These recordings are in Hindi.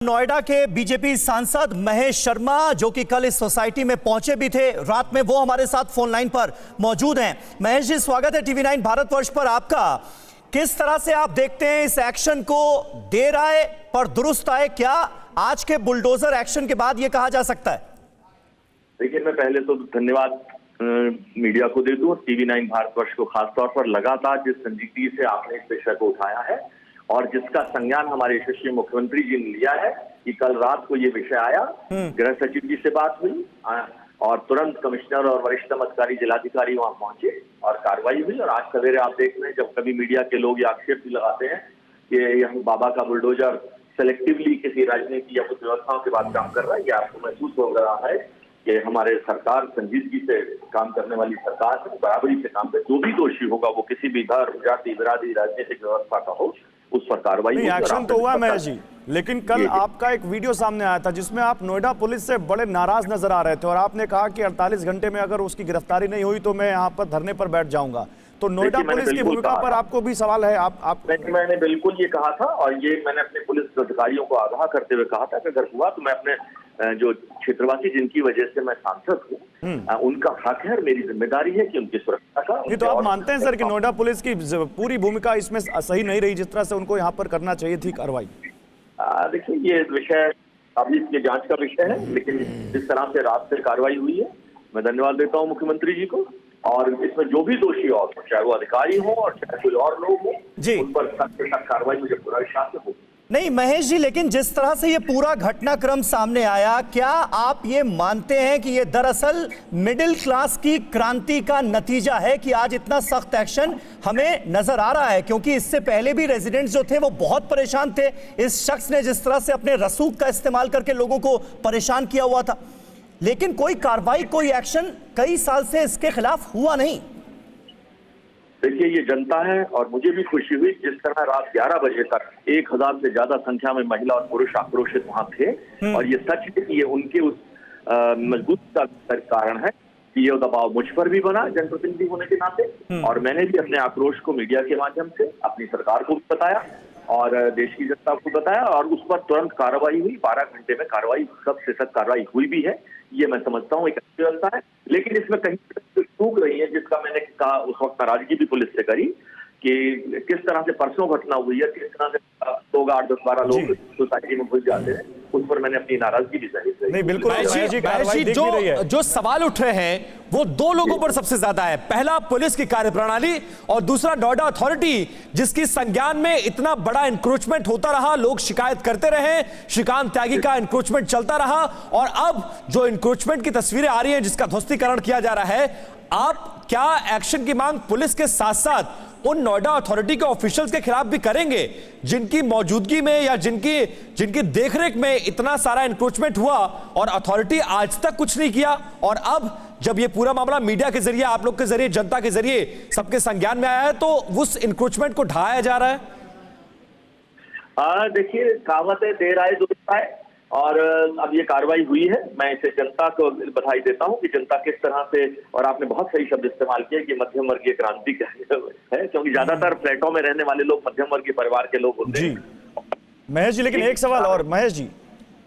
नोएडा के बीजेपी सांसद महेश शर्मा जो कि कल इस सोसाइटी में पहुंचे भी थे रात में, वो हमारे साथ फोन लाइन पर मौजूद हैं। महेश जी, स्वागत है टीवी 9 भारतवर्ष पर आपका। किस तरह से आप देखते हैं इस एक्शन को? देर आए पर दुरुस्त आए, क्या आज के बुलडोजर एक्शन के बाद यह कहा जा सकता है? देखिए, मैं पहले तो धन्यवाद मीडिया को दे दूं और टीवी 9 भारतवर्ष को खासतौर पर लगातार जिस संजीदगी से आपने इस विषय को उठाया है और जिसका संज्ञान हमारे यशस्वी मुख्यमंत्री जी ने लिया है कि कल रात को ये विषय आया, गृह सचिव जी से बात हुई और तुरंत कमिश्नर और वरिष्ठ अधिकारी जिलाधिकारी वहां पहुंचे और कार्रवाई हुई। और आज सवेरे आप देख रहे हैं, जब कभी मीडिया के लोग ये आक्षेप भी लगाते हैं कि यह बाबा का बुलडोजर सेलेक्टिवली किसी राजनीति या कुछ व्यवस्थाओं के बाद काम कर रहा है, ये आपको महसूस हो रहा है कि हमारे सरकार संजीदगी से काम करने वाली सरकार है, बराबरी से काम करे। जो भी दोषी होगा वो किसी भी धर्म, जाति, बिरादरी, राजनीतिक व्यवस्था का हो, उस पर कार्रवाई। एक्शन तो हुआ महेश जी, लेकिन कल आपका एक वीडियो सामने आया था जिसमें आप नोएडा पुलिस से बड़े नाराज नजर आ रहे थे और आपने कहा कि 48 घंटे में अगर उसकी गिरफ्तारी नहीं हुई तो मैं यहाँ पर धरने पर बैठ जाऊंगा। तो नोएडा पुलिस की भूमिका पर आपको भी सवाल है? मैंने बिल्कुल ये कहा था और ये मैंने अपने पुलिस अधिकारियों को आगाह करते हुए कहा था कि अगर हुआ तो मैं अपने जो क्षेत्रवासी जिनकी वजह से मैं सांसद हूँ उनका हक है और मेरी जिम्मेदारी है कि उनकी सुरक्षा का। ये तो आप मानते हैं सर कि नोएडा पुलिस की पूरी भूमिका इसमें सही नहीं रही जिस तरह से उनको यहाँ पर करना चाहिए थी कार्रवाई? देखिए, ये विषय अभी इसके जांच का विषय है, लेकिन जिस तरह से रात से कार्रवाई हुई है, मैं धन्यवाद देता हूँ मुख्यमंत्री जी को। और इसमें जो भी दोषी और चाहे वो अधिकारी हो और चाहे कोई और लोग हो, उन पर सख्त कार्रवाई मुझे पूरा विश्वास है। नहीं महेश जी, लेकिन जिस तरह से ये पूरा घटनाक्रम सामने आया, क्या आप ये मानते हैं कि ये दरअसल मिडिल क्लास की क्रांति का नतीजा है कि आज इतना सख्त एक्शन हमें नजर आ रहा है? क्योंकि इससे पहले भी रेजिडेंट्स जो थे वो बहुत परेशान थे। इस शख्स ने जिस तरह से अपने रसूख का इस्तेमाल करके लोगों को परेशान किया हुआ था, लेकिन कोई कार्रवाई, कोई एक्शन कई साल से इसके खिलाफ हुआ नहीं। देखिए, ये जनता है और मुझे भी खुशी हुई जिस तरह रात 11 बजे तक 1000 से ज्यादा संख्या में महिला और पुरुष आक्रोशित वहां थे। और ये सच है कि ये उनके उस मजबूती का कारण है कि ये दबाव मुझ पर भी बना जनप्रतिनिधि होने के नाते, और मैंने भी अपने आक्रोश को मीडिया के माध्यम से अपनी सरकार को भी बताया और देश की जनता को बताया और उस पर तुरंत कार्रवाई हुई। 12 घंटे में कार्रवाई, सबसे सख्त कार्रवाई हुई भी है। ये मैं समझता हूँ एक अच्छी व्यवस्था है, लेकिन इसमें कहीं चूक रही है जिसका मैंने कहा उस वक्त नाराजगी भी पुलिस से करी कि किस तरह से परसों घटना हुई है, किस तरह से लोग 8-10-12 लोग सोसाइटी में घुस जाते हैं, उस पर मैंने अपनी नाराजगी भी जाहिर नहीं बिल्कुल जो सवाल उठ रहे हैं वो दो लोगों पर सबसे ज्यादा है। पहला पुलिस की कार्यप्रणाली और दूसरा नोएडा अथॉरिटी, जिसकी संज्ञान में इतना बड़ा इंक्रोचमेंट होता रहा, लोग शिकायत करते रहे, श्रीकांत त्यागी का इंक्रोचमेंट चलता रहा और अब जो इंक्रोचमेंट की तस्वीरें आ रही हैं जिसका ध्वस्तीकरण किया जा रहा है, आप क्या एक्शन की मांग पुलिस के साथ साथ उन नोएडा अथॉरिटी के ऑफिशियल्स के खिलाफ भी करेंगे जिनकी मौजूदगी में या जिनकी देखरेख में इतना सारा इंक्रोचमेंट हुआ और अथॉरिटी आज तक कुछ नहीं किया, और अब जब ये पूरा मामला मीडिया के जरिए, आप लोग के जरिए, जनता के जरिए सबके संज्ञान में आया है तो उस इंक्रोचमेंट को ढाया जा रहा है? देखिए, कहावत है देर आए दुरुस्त आए, और अब ये कार्रवाई हुई है। मैं इसे जनता को बधाई देता हूं कि जनता किस तरह से, और आपने बहुत सही शब्द इस्तेमाल किया कि मध्यम वर्गीय क्रांति है, क्योंकि ज्यादातर फ्लैटों में रहने वाले लोग मध्यम वर्गीय परिवार के लोग होते हैं। महेश जी, लेकिन एक सवाल और, महेश जी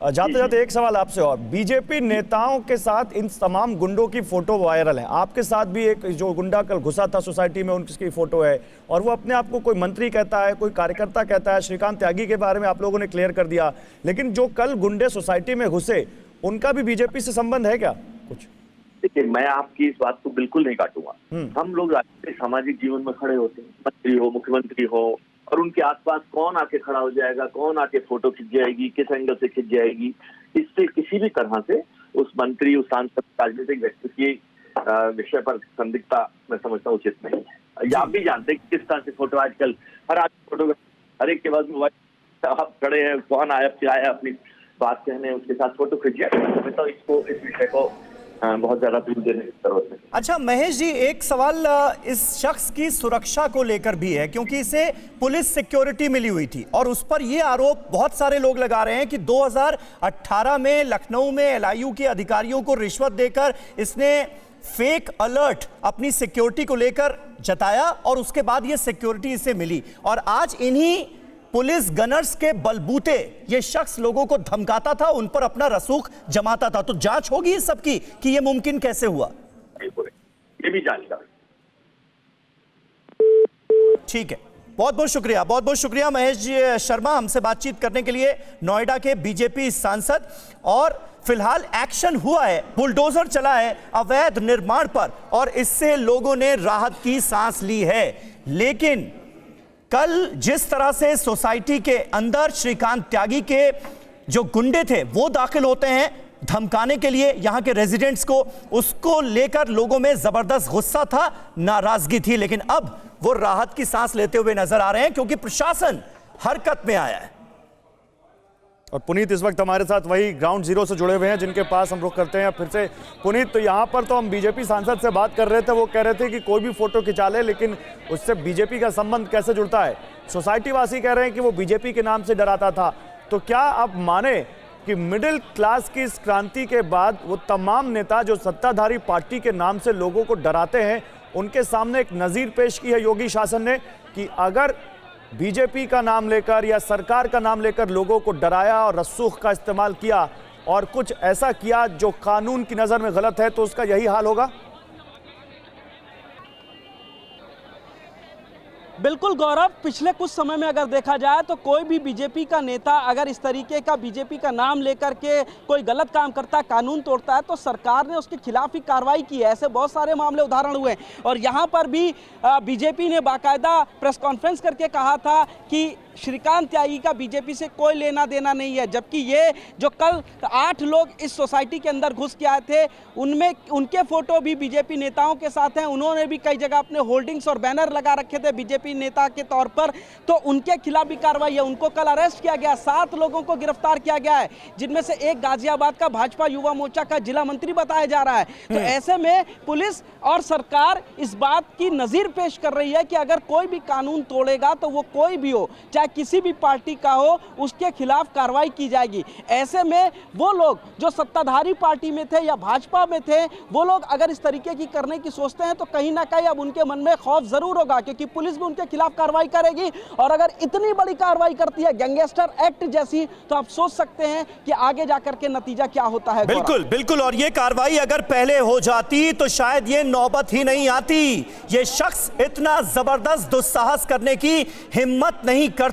जाते जाते एक सवाल आपसे और, बीजेपी नेताओं के साथ इन तमाम गुंडों की फोटो वायरल है, आपके साथ भी एक जो गुंडा कल घुसा था सोसाइटी में उनकी फोटो है और वो अपने आप को कोई मंत्री कहता है, कोई कार्यकर्ता कहता है। श्रीकांत त्यागी के बारे में आप लोगों ने क्लियर कर दिया, लेकिन जो कल गुंडे सोसाइटी में घुसे उनका भी बीजेपी से संबंध है क्या कुछ? देखिए, मैं आपकी इस बात को बिल्कुल नहीं काटूंगा। हम लोग राजनीतिक सामाजिक जीवन में खड़े होते हैं, मंत्री हो, मुख्यमंत्री हो, और उनके आसपास कौन आके खड़ा हो जाएगा, कौन आके फोटो खिंच जाएगी, किस एंगल से खिंच जाएगी, इससे किसी भी तरह से उस मंत्री, उस सांसद, राजनीतिक व्यक्ति की विषय पर संदिग्धता मैं समझता हूँ उचित नहीं है। या आप भी जानते हैं कि किस तरह से फोटो आजकल हर आदमी फोटो, हर एक के पास मोबाइल, आप खड़े हैं, कौन आया क्या आया अपनी बात कहने, उसके साथ फोटो खिंच जाए। मैं समझता हूँ इस विषय को बहुत ज्यादा दूर देने की जरूरत है। अच्छा महेश जी, एक सवाल इस शख्स की सुरक्षा को लेकर भी है, क्योंकि इसे पुलिस सिक्योरिटी मिली हुई थी और उस पर यह आरोप बहुत सारे लोग लगा रहे हैं कि 2018 में लखनऊ में एलआईयू के अधिकारियों को रिश्वत देकर इसने फेक अलर्ट अपनी सिक्योरिटी को लेकर जताया और उसके बाद यह सिक्योरिटी इसे मिली, और आज इन्हीं पुलिस गनर्स के बलबूते ये शख्स लोगों को धमकाता था, उन पर अपना रसूख जमाता था। तो जांच होगी इस सब की कि ये मुमकिन कैसे हुआ। ये भी जांच कर। ठीक है, बहुत बहुत शुक्रिया महेश जी शर्मा हमसे बातचीत करने के लिए, नोएडा के बीजेपी सांसद। और फिलहाल एक्शन हुआ है, बुलडोजर चला है अवैध निर्माण पर और इससे लोगों ने राहत की सांस ली है। लेकिन कल जिस तरह से सोसाइटी के अंदर श्रीकांत त्यागी के जो गुंडे थे वो दाखिल होते हैं धमकाने के लिए यहां के रेजिडेंट्स को, उसको लेकर लोगों में जबरदस्त गुस्सा था, नाराजगी थी। लेकिन अब वो राहत की सांस लेते हुए नजर आ रहे हैं क्योंकि प्रशासन हरकत में आया है। और पुनीत इस वक्त हमारे साथ वही ग्राउंड जीरो से जुड़े हुए हैं जिनके पास हम रुख करते हैं फिर से। पुनीत, तो यहाँ पर तो हम बीजेपी सांसद से बात कर रहे थे, वो कह रहे थे कि कोई भी फोटो खिंचा ले, लेकिन उससे बीजेपी का संबंध कैसे जुड़ता है? सोसाइटी वासी कह रहे हैं कि वो बीजेपी के नाम से डराता था। तो क्या आप माने कि मिडिल क्लास की इस क्रांति के बाद वो तमाम नेता जो सत्ताधारी पार्टी के नाम से लोगों को डराते हैं, उनके सामने एक नज़ीर पेश की है योगी शासन ने कि अगर बीजेपी का नाम लेकर या सरकार का नाम लेकर लोगों को डराया और रसूख का इस्तेमाल किया और कुछ ऐसा किया जो कानून की नज़र में गलत है, तो उसका यही हाल होगा? बिल्कुल गौरव, पिछले कुछ समय में अगर देखा जाए तो कोई भी बीजेपी का नेता अगर इस तरीके का बीजेपी का नाम लेकर के कोई गलत काम करता है, कानून तोड़ता है, तो सरकार ने उसके खिलाफ ही कार्रवाई की है। ऐसे बहुत सारे मामले उदाहरण हुए और यहाँ पर भी बीजेपी ने बाकायदा प्रेस कॉन्फ्रेंस करके कहा था कि श्रीकांत त्यागी का बीजेपी से कोई लेना देना नहीं है। जबकि ये जो कल 8 लोग इस सोसाइटी के अंदर घुस के आए थे, उनमें उनके फोटो भी बीजेपी नेताओं के साथ हैं। उन्होंने भी कई जगह अपने होल्डिंग्स और बैनर लगा रखे थे बीजेपी नेता के तौर पर, तो उनके खिलाफ भी कार्रवाई है। उनको कल अरेस्ट किया गया, 7 लोगों को गिरफ्तार किया गया है, जिनमें से एक गाजियाबाद का भाजपा युवा मोर्चा का जिला मंत्री बताया जा रहा है। तो ऐसे में पुलिस और सरकार इस बात की नजीर पेश कर रही है कि अगर कोई भी कानून तोड़ेगा तो वो कोई भी हो, चाहे किसी भी पार्टी का हो, उसके खिलाफ कार्रवाई की जाएगी। ऐसे में वो लोग जो सत्ताधारी पार्टी में थे या भाजपा में थे, वो लोग अगर इस तरीके की करने की सोचते हैं तो कहीं ना कहीं अब उनके मन में खौफ जरूर होगा, क्योंकि पुलिस भी उनके खिलाफ कार्रवाई करेगी। और अगर इतनी बड़ी कार्रवाई करती है गैंगस्टर एक्ट जैसी, तो आप सोच सकते हैं कि आगे जाकर के नतीजा क्या होता है। बिल्कुल बिल्कुल, और ये कार्रवाई अगर पहले हो जाती तो शायद ये नौबत ही नहीं आती। ये शख्स इतना जबरदस्त दुस्साहस करने की हिम्मत नहीं करता।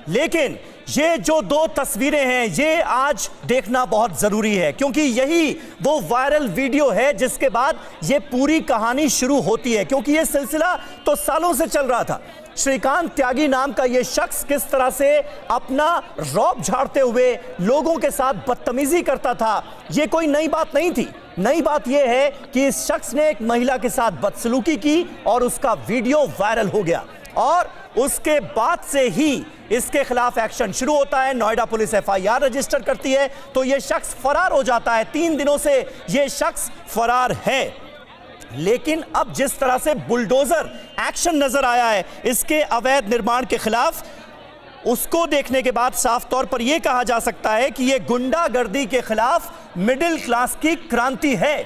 लेकिन ये जो 2 तस्वीरें हैं ये आज देखना बहुत जरूरी है, क्योंकि यही वो वायरल वीडियो है जिसके बाद ये पूरी कहानी शुरू होती है। क्योंकि ये सिलसिला तो सालों से चल रहा था। श्रीकांत त्यागी नाम का ये शख्स किस तरह से अपना रौब झाड़ते हुए लोगों के साथ बदतमीजी करता था, ये कोई नई बात नहीं थी। नई बात यह है कि इस शख्स ने एक महिला के साथ बदसलूकी की और उसका वीडियो वायरल हो गया और उसके बाद से ही इसके खिलाफ एक्शन शुरू होता है। नोएडा पुलिस FIR रजिस्टर करती है तो यह शख्स फरार हो जाता है। 3 दिनों से यह शख्स फरार है। लेकिन अब जिस तरह से बुलडोजर एक्शन नजर आया है इसके अवैध निर्माण के खिलाफ, उसको देखने के बाद साफ तौर पर यह कहा जा सकता है कि यह गुंडागर्दी के खिलाफ मिडिल क्लास की क्रांति है।